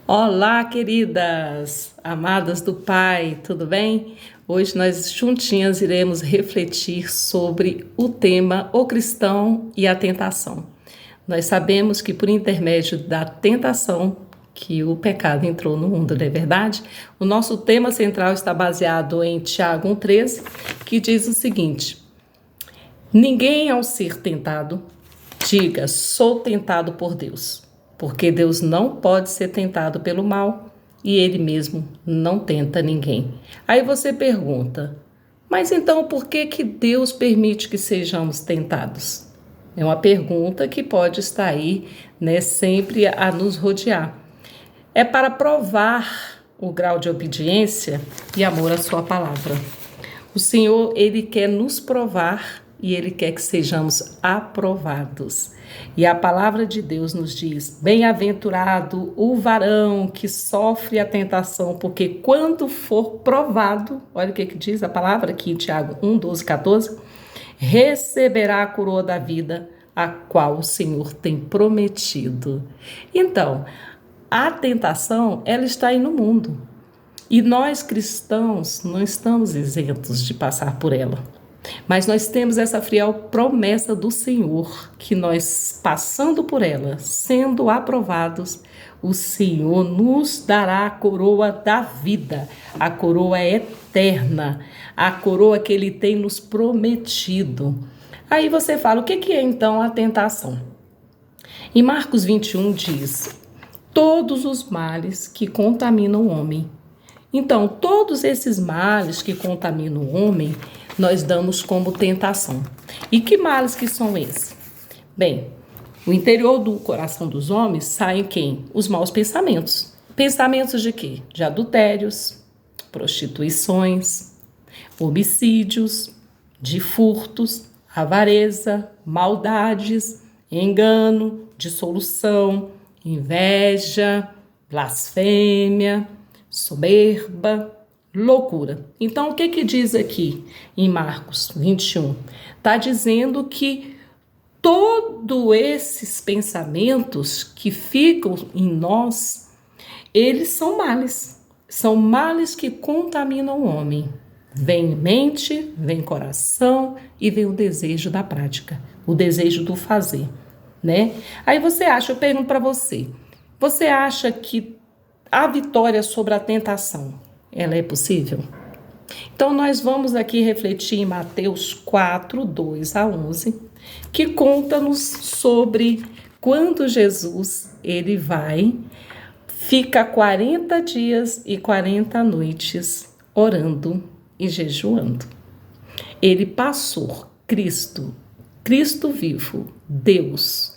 Olá, queridas, amadas do Pai, tudo bem? Hoje nós juntinhas iremos refletir sobre o tema O Cristão e a Tentação. Nós sabemos que por intermédio da tentação que o pecado entrou no mundo, não é verdade? O nosso tema central está baseado em Tiago 1,13, que diz o seguinte: ninguém ao ser tentado diga, sou tentado por Deus. Porque Deus não pode ser tentado pelo mal e Ele mesmo não tenta ninguém. Aí você pergunta, mas então por que Deus permite que sejamos tentados? É uma pergunta que pode estar aí, sempre a nos rodear. É para provar o grau de obediência e amor à sua palavra. O Senhor, Ele quer nos provar e Ele quer que sejamos aprovados. E a palavra de Deus nos diz, bem-aventurado o varão que sofre a tentação, porque quando for provado, olha o que diz a palavra aqui em Tiago 1, 12, 14, receberá a coroa da vida, a qual o Senhor tem prometido. Então, a tentação, ela está aí no mundo. E nós cristãos não estamos isentos de passar por ela. Mas nós temos essa fiel promessa do Senhor, que nós, passando por ela, sendo aprovados, o Senhor nos dará a coroa da vida, a coroa eterna, a coroa que Ele tem nos prometido. Aí você fala, o que é então a tentação? Em Marcos 21 diz, todos os males que contaminam o homem. Então, todos esses males que contaminam o homem, nós damos como tentação. E que males que são esses? Bem, o interior do coração dos homens saem quem? Os maus pensamentos. Pensamentos de quê? De adultérios, prostituições, homicídios, de furtos, avareza, maldades, engano, dissolução, inveja, blasfêmia, soberba, loucura. Então, o que diz aqui em Marcos 21? Está dizendo que todos esses pensamentos que ficam em nós, eles são males que contaminam o homem. Vem mente, vem coração e vem o desejo da prática, o desejo do fazer, né? Aí eu pergunto para você, você acha que a vitória sobre a tentação, ela é possível? Então, nós vamos aqui refletir em Mateus 4, 2 a 11, que conta-nos sobre quando Jesus, ele fica 40 dias e 40 noites orando e jejuando. Ele passou, Cristo vivo, Deus,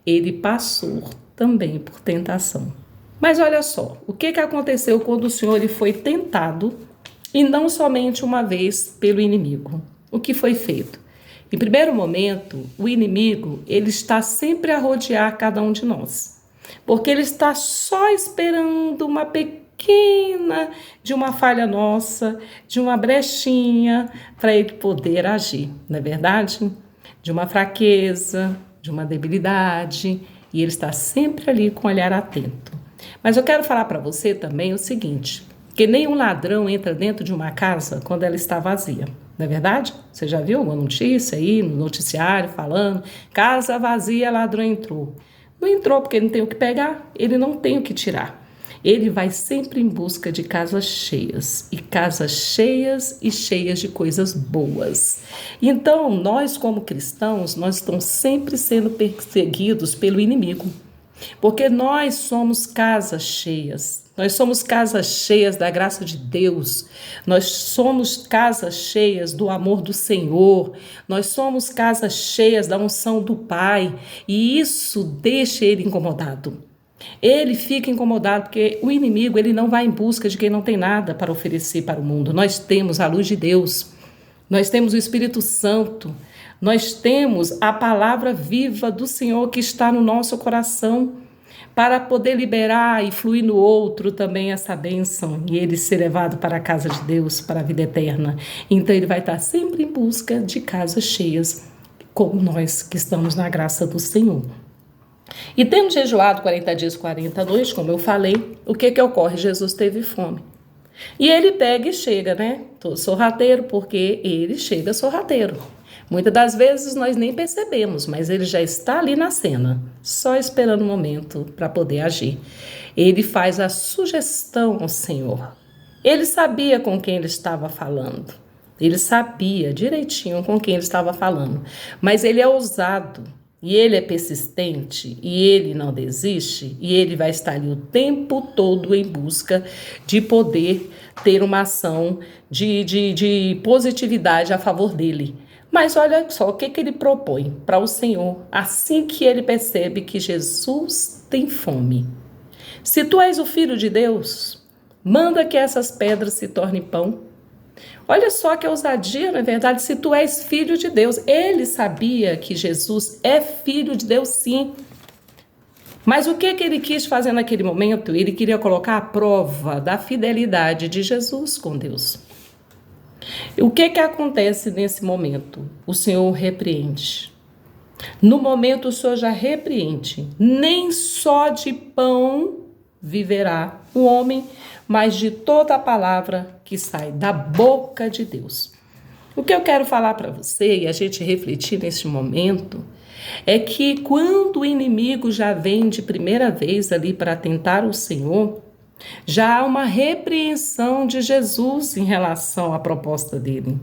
ele passou também por tentação. Mas olha só, o que aconteceu quando o Senhor foi tentado, e não somente uma vez pelo inimigo? O que foi feito? Em primeiro momento, o inimigo, ele está sempre a rodear cada um de nós, porque ele está só esperando uma pequena, de uma falha nossa, de uma brechinha, para ele poder agir, não é verdade? De uma fraqueza, de uma debilidade, e ele está sempre ali com o olhar atento. Mas eu quero falar para você também o seguinte, que nenhum ladrão entra dentro de uma casa quando ela está vazia, não é verdade? Você já viu uma notícia aí no noticiário falando, casa vazia, ladrão entrou. Não entrou porque ele não tem o que pegar, ele não tem o que tirar. Ele vai sempre em busca de casas cheias e cheias de coisas boas. Então, nós como cristãos, nós estamos sempre sendo perseguidos pelo inimigo. Porque nós somos casas cheias da graça de Deus, nós somos casas cheias do amor do Senhor, nós somos casas cheias da unção do Pai, e isso deixa ele incomodado. Ele fica incomodado porque o inimigo, ele não vai em busca de quem não tem nada para oferecer para o mundo. Nós temos a luz de Deus, nós temos o Espírito Santo, nós temos a palavra viva do Senhor que está no nosso coração para poder liberar e fluir no outro também essa bênção e ele ser levado para a casa de Deus, para a vida eterna. Então ele vai estar sempre em busca de casas cheias, como nós que estamos na graça do Senhor. E tendo jejuado 40 dias, 40 noites, como eu falei, o que ocorre? Jesus teve fome. E ele pega e chega, né? Todo sorrateiro, porque ele chega sorrateiro. Muitas das vezes nós nem percebemos, mas ele já está ali na cena, só esperando o momento para poder agir. Ele faz a sugestão ao Senhor. Ele sabia com quem ele estava falando. Ele sabia direitinho com quem ele estava falando. Mas ele é ousado, e ele é persistente, e ele não desiste, e ele vai estar ali o tempo todo em busca de poder ter uma ação de positividade a favor dele. Mas olha só o que ele propõe para o Senhor, assim que ele percebe que Jesus tem fome. Se tu és o Filho de Deus, manda que essas pedras se tornem pão. Olha só que ousadia, na verdade, se tu és filho de Deus. Ele sabia que Jesus é filho de Deus, sim. Mas o que ele quis fazer naquele momento? Ele queria colocar à prova da fidelidade de Jesus com Deus. O que acontece nesse momento? O Senhor repreende. No momento o Senhor já repreende. Nem só de pão viverá o homem, mas de toda a palavra que sai da boca de Deus. O que eu quero falar para você e a gente refletir neste momento é que quando o inimigo já vem de primeira vez ali para tentar o Senhor, já há uma repreensão de Jesus em relação à proposta dele.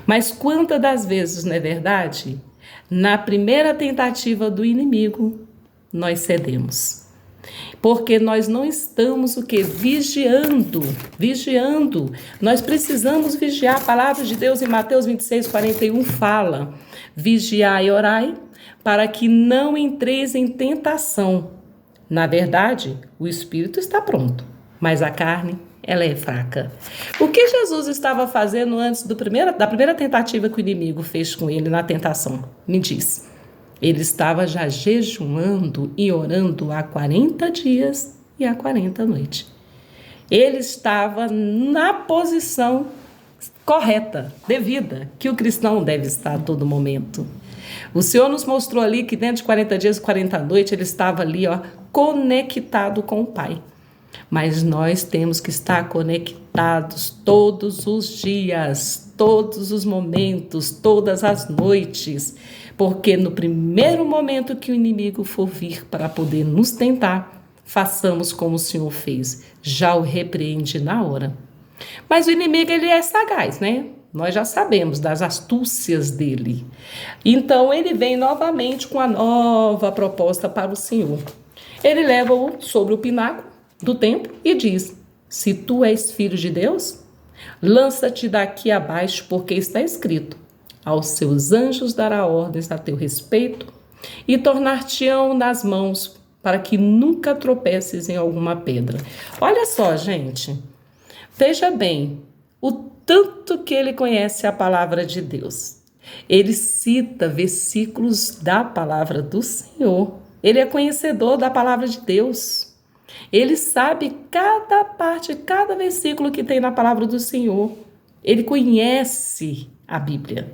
Mas quantas das vezes, não é verdade? Na primeira tentativa do inimigo, nós cedemos. Porque nós não estamos o quê? Vigiando. Nós precisamos vigiar. A palavra de Deus em Mateus 26, 41 fala: vigiai e orai, para que não entreis em tentação. Na verdade, o espírito está pronto, mas a carne, ela é fraca. O que Jesus estava fazendo antes da primeira tentativa que o inimigo fez com ele na tentação? Me diz. Ele estava já jejuando e orando há 40 dias e há 40 noites. Ele estava na posição correta, devida, que o cristão deve estar a todo momento. O Senhor nos mostrou ali que dentro de 40 dias e 40 noites ele estava ali, conectado com o Pai. Mas nós temos que estar conectados todos os dias, todos os momentos, todas as noites, porque no primeiro momento que o inimigo for vir para poder nos tentar, façamos como o Senhor fez, já o repreende na hora. Mas o inimigo, ele é sagaz, né? Nós já sabemos das astúcias dele. Então, ele vem novamente com a nova proposta para o Senhor. Ele leva-o sobre o pináculo do templo e diz: se tu és filho de Deus, lança-te daqui abaixo, porque está escrito: aos seus anjos dará ordens a teu respeito e tornar-te-ão nas mãos, para que nunca tropeces em alguma pedra. Olha só, gente, veja bem, o tanto que ele conhece a palavra de Deus. Ele cita versículos da palavra do Senhor. Ele é conhecedor da palavra de Deus. Ele sabe cada parte, cada versículo que tem na palavra do Senhor. Ele conhece a Bíblia.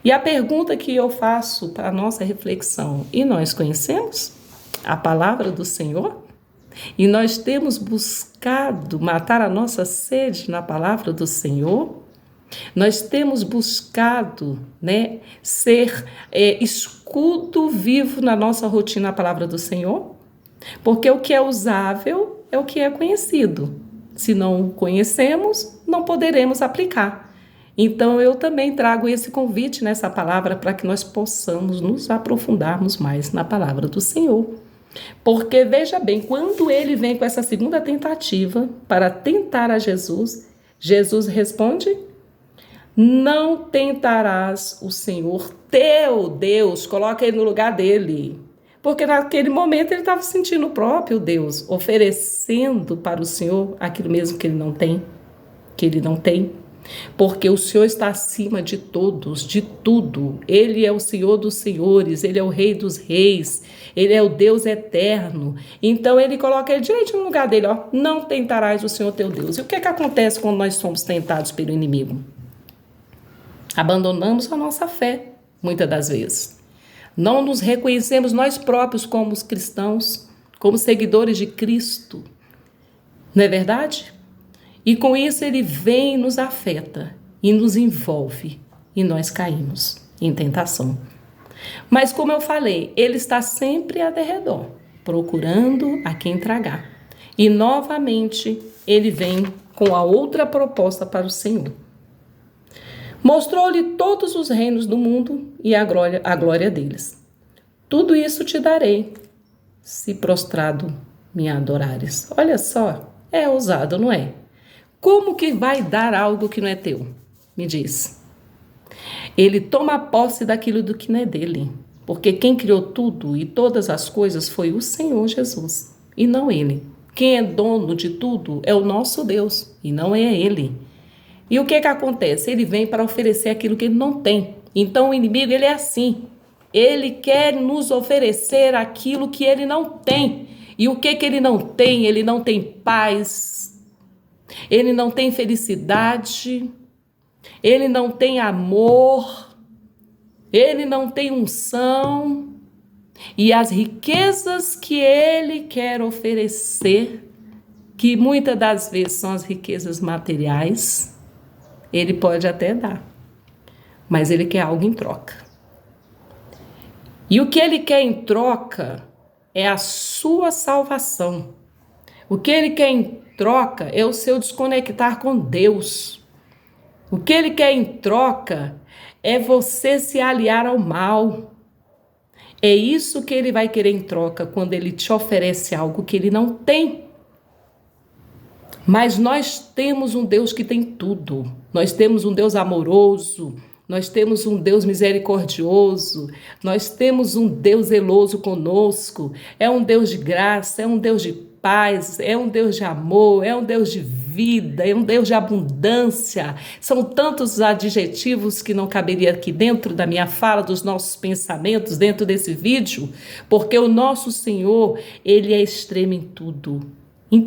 E a pergunta que eu faço para a nossa reflexão: e nós conhecemos a palavra do Senhor? E nós temos buscado matar a nossa sede na palavra do Senhor? Nós temos buscado, ser escudo vivo na nossa rotina a palavra do Senhor? Porque o que é usável é o que é conhecido. Se não o conhecemos, não poderemos aplicar. Então, eu também trago esse convite nessa palavra para que nós possamos nos aprofundarmos mais na palavra do Senhor. Porque, veja bem, quando ele vem com essa segunda tentativa para tentar a Jesus, Jesus responde: não tentarás o Senhor teu Deus. Coloca ele no lugar dele. Porque naquele momento ele estava sentindo o próprio Deus, oferecendo para o Senhor aquilo mesmo que ele não tem. Porque o Senhor está acima de todos, de tudo. Ele é o Senhor dos senhores, ele é o Rei dos reis, ele é o Deus eterno. Então ele coloca ele direito no lugar dele, não tentarás o Senhor teu Deus. E o que acontece quando nós somos tentados pelo inimigo? Abandonamos a nossa fé, muitas das vezes. Não nos reconhecemos nós próprios como os cristãos, como seguidores de Cristo. Não é verdade? E com isso ele vem e nos afeta e nos envolve e nós caímos em tentação. Mas como eu falei, ele está sempre ao derredor, procurando a quem tragar. E novamente ele vem com a outra proposta para o Senhor. Mostrou-lhe todos os reinos do mundo e a glória deles. Tudo isso te darei, se prostrado me adorares. Olha só, é ousado, não é? Como que vai dar algo que não é teu? Me diz. Ele toma posse daquilo do que não é dele, porque quem criou tudo e todas as coisas foi o Senhor Jesus, e não ele. Quem é dono de tudo é o nosso Deus, e não é ele. E o que acontece? Ele vem para oferecer aquilo que ele não tem. Então o inimigo, ele é assim. Ele quer nos oferecer aquilo que ele não tem. E o que ele não tem? Ele não tem paz, ele não tem felicidade, ele não tem amor, ele não tem unção. E as riquezas que ele quer oferecer, que muitas das vezes são as riquezas materiais, ele pode até dar, mas ele quer algo em troca. E o que ele quer em troca é a sua salvação. O que ele quer em troca é o seu desconectar com Deus. O que ele quer em troca é você se aliar ao mal. É isso que ele vai querer em troca quando ele te oferece algo que ele não tem. Mas nós temos um Deus que tem tudo. Nós temos um Deus amoroso, nós temos um Deus misericordioso, nós temos um Deus zeloso conosco. É um Deus de graça, é um Deus de paz, é um Deus de amor, é um Deus de vida, é um Deus de abundância. São tantos adjetivos que não caberia aqui dentro da minha fala, dos nossos pensamentos, dentro desse vídeo, porque o nosso Senhor, ele é extremo em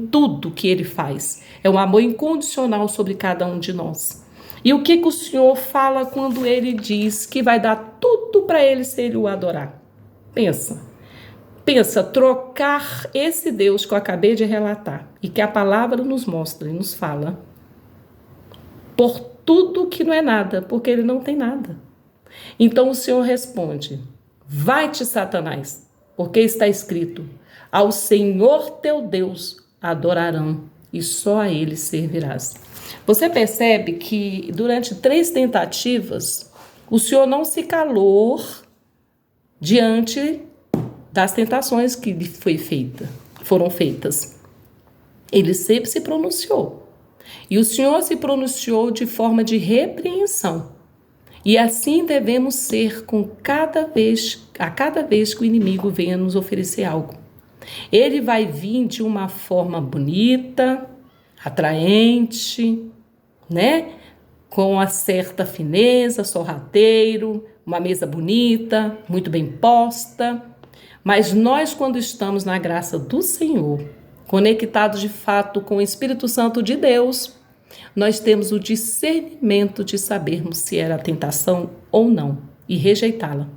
tudo que ele faz. É um amor incondicional sobre cada um de nós. E o que o Senhor fala quando ele diz que vai dar tudo para ele se ele o adorar? Pensa, trocar esse Deus que eu acabei de relatar e que a palavra nos mostra e nos fala por tudo que não é nada, porque ele não tem nada. Então o Senhor responde: vai-te, Satanás, porque está escrito: ao Senhor teu Deus adorarão e só a ele servirás. Você percebe que durante 3 tentativas, o Senhor não se calou diante das tentações que lhe foram feitas. Ele sempre se pronunciou. E o Senhor se pronunciou de forma de repreensão. E assim devemos ser a cada vez que o inimigo venha nos oferecer algo. Ele vai vir de uma forma bonita, atraente, né? Com uma certa fineza, sorrateiro, uma mesa bonita, muito bem posta. Mas nós, quando estamos na graça do Senhor, conectados de fato com o Espírito Santo de Deus, nós temos o discernimento de sabermos se era tentação ou não e rejeitá-la.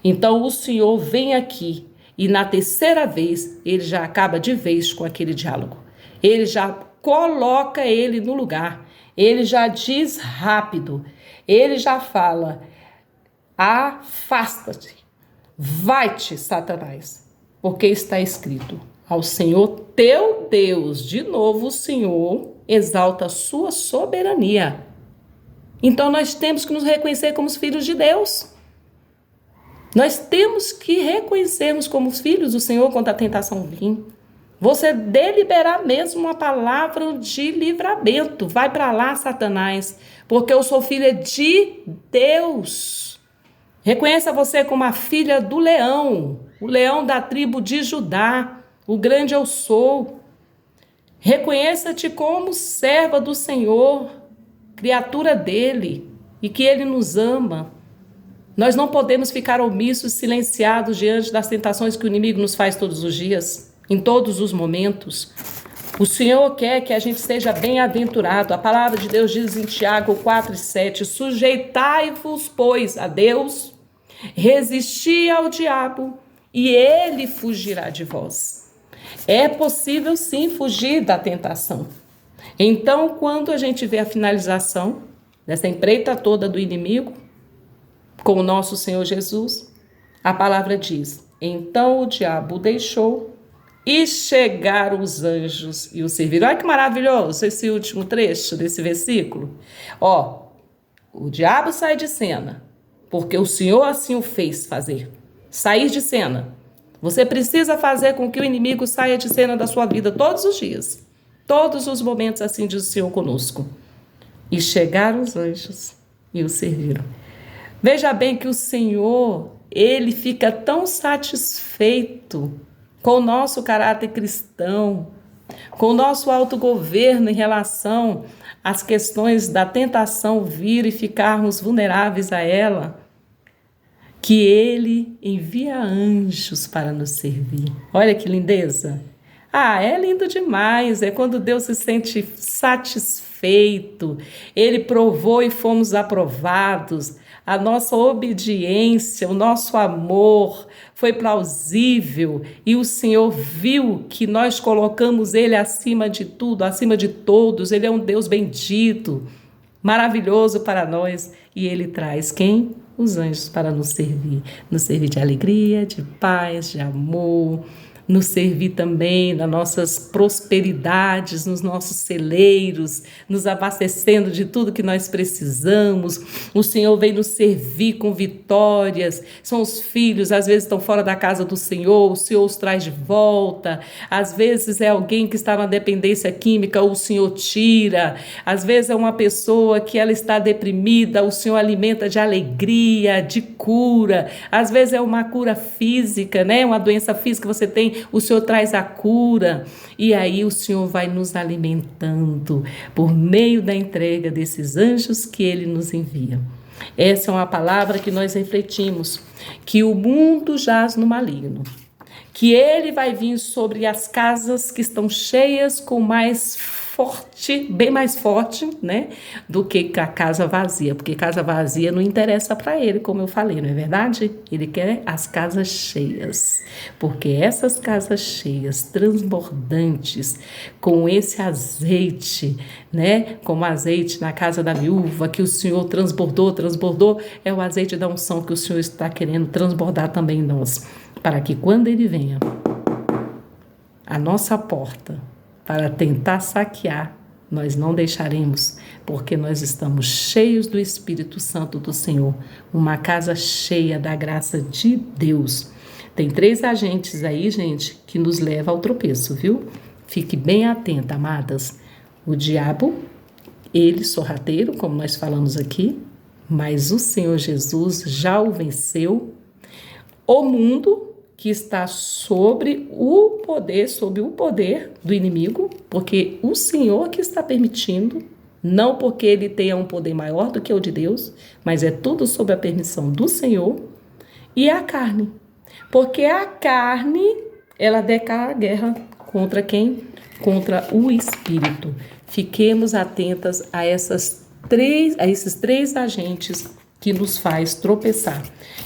Então o Senhor vem aqui e na 3ª vez ele já acaba de vez com aquele diálogo. Ele já coloca ele no lugar. Ele já diz rápido. Ele já fala: afasta-te, vai-te, Satanás, porque está escrito: ao Senhor teu Deus. De novo o Senhor exalta a sua soberania. Então nós temos que nos reconhecer como os filhos de Deus. Nós temos que reconhecermos como os filhos do Senhor quando a tentação vir. Você deliberar mesmo uma palavra de livramento. Vai para lá, Satanás, porque eu sou filha de Deus. Reconheça você como a filha do leão, o leão da tribo de Judá, o grande eu sou. Reconheça-te como serva do Senhor, criatura dele, e que ele nos ama. Nós não podemos ficar omissos, silenciados diante das tentações que o inimigo nos faz todos os dias, em todos os momentos. O Senhor quer que a gente seja bem-aventurado. A palavra de Deus diz em Tiago 4:7, sujeitai-vos, pois, a Deus, Resisti ao diabo e ele fugirá de vós. É possível sim fugir da tentação. Então, quando a gente vê a finalização dessa empreita toda do inimigo com o nosso Senhor Jesus, a palavra diz: então o diabo o deixou e chegaram os anjos e o serviram. Olha que maravilhoso esse último trecho desse versículo. O diabo sai de cena, porque o Senhor assim o fez fazer. Sair de cena. Você precisa fazer com que o inimigo saia de cena da sua vida todos os dias. Todos os momentos, assim diz o Senhor conosco. E chegaram os anjos e o serviram. Veja bem que o Senhor, ele fica tão satisfeito com o nosso caráter cristão, com o nosso autogoverno em relação às questões da tentação vir e ficarmos vulneráveis a ela, que ele envia anjos para nos servir. Olha que lindeza! É lindo demais, é quando Deus se sente satisfeito, ele provou e fomos aprovados, a nossa obediência, o nosso amor foi plausível e o Senhor viu que nós colocamos ele acima de tudo, acima de todos, ele é um Deus bendito, maravilhoso para nós e ele traz quem? Os anjos para nos servir de alegria, de paz, de amor, nos servir também nas nossas prosperidades, nos nossos celeiros, nos abastecendo de tudo que nós precisamos. O Senhor vem nos servir com vitórias. São os filhos, às vezes estão fora da casa do Senhor, o Senhor os traz de volta. Às vezes é alguém que está na dependência química, o Senhor tira. Às vezes é uma pessoa que ela está deprimida, o Senhor alimenta de alegria, de cura. Às vezes é uma cura física, né? Uma doença física que você tem, o Senhor traz a cura e aí o Senhor vai nos alimentando por meio da entrega desses anjos que Ele nos envia. Essa é uma palavra que nós refletimos, que o mundo jaz no maligno, que Ele vai vir sobre as casas que estão cheias com mais forte, bem mais forte, né, do que a casa vazia, porque casa vazia não interessa para ele, como eu falei, não é verdade? Ele quer as casas cheias, porque essas casas cheias, transbordantes, com esse azeite, né, como azeite na casa da viúva, que o Senhor transbordou, é o azeite da unção que o Senhor está querendo transbordar também em nós, para que quando Ele venha à nossa porta, para tentar saquear, nós não deixaremos, porque nós estamos cheios do Espírito Santo do Senhor, uma casa cheia da graça de Deus. Tem 3 agentes aí, gente, que nos levam ao tropeço, viu? Fique bem atenta, amadas. O diabo, ele sorrateiro, como nós falamos aqui, mas o Senhor Jesus já o venceu. O mundo, que está sobre o poder do inimigo, porque o Senhor que está permitindo, não porque ele tenha um poder maior do que o de Deus, mas é tudo sob a permissão do Senhor, e a carne, porque a carne, ela declara a guerra contra quem? Contra o Espírito. Fiquemos atentas a esses 3 agentes que nos faz tropeçar,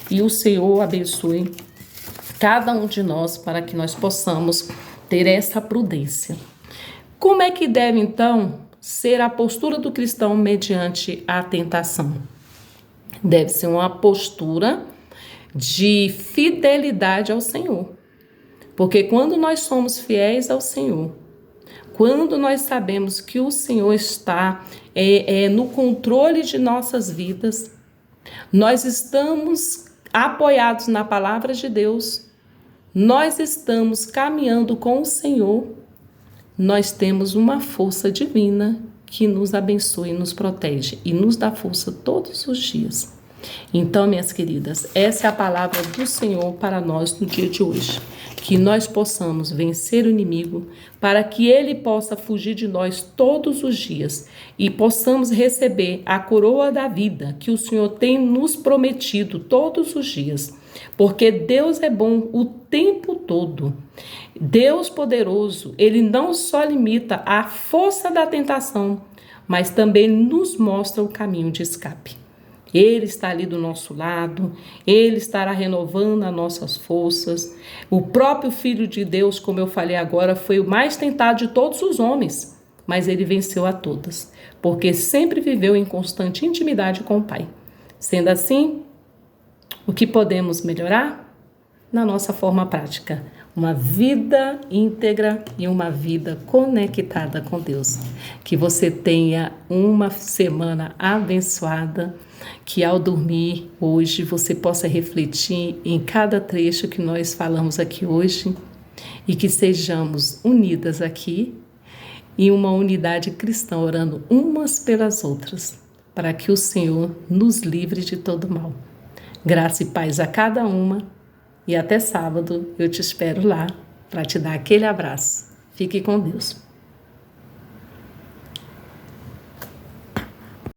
e o Senhor abençoe cada um de nós para que nós possamos ter essa prudência. Como é que deve, então, ser a postura do cristão mediante a tentação? Deve ser uma postura de fidelidade ao Senhor. Porque quando nós somos fiéis ao Senhor, quando nós sabemos que o Senhor está no controle de nossas vidas, nós estamos apoiados na palavra de Deus, nós estamos caminhando com o Senhor, nós temos uma força divina que nos abençoa e nos protege e nos dá força todos os dias. Então, minhas queridas, essa é a palavra do Senhor para nós no dia de hoje. Que nós possamos vencer o inimigo para que ele possa fugir de nós todos os dias e possamos receber a coroa da vida que o Senhor tem nos prometido todos os dias. Porque Deus é bom o tempo todo. Deus poderoso, Ele não só limita a força da tentação, mas também nos mostra o caminho de escape. Ele está ali do nosso lado, Ele estará renovando as nossas forças. O próprio Filho de Deus, como eu falei agora, foi o mais tentado de todos os homens, mas Ele venceu a todas, porque sempre viveu em constante intimidade com o Pai. Sendo assim, o que podemos melhorar? Na nossa forma prática, uma vida íntegra e uma vida conectada com Deus. Que você tenha uma semana abençoada, que ao dormir hoje você possa refletir em cada trecho que nós falamos aqui hoje e que sejamos unidas aqui em uma unidade cristã, orando umas pelas outras, para que o Senhor nos livre de todo mal. Graça e paz a cada uma. E até sábado eu te espero lá para te dar aquele abraço. Fique com Deus.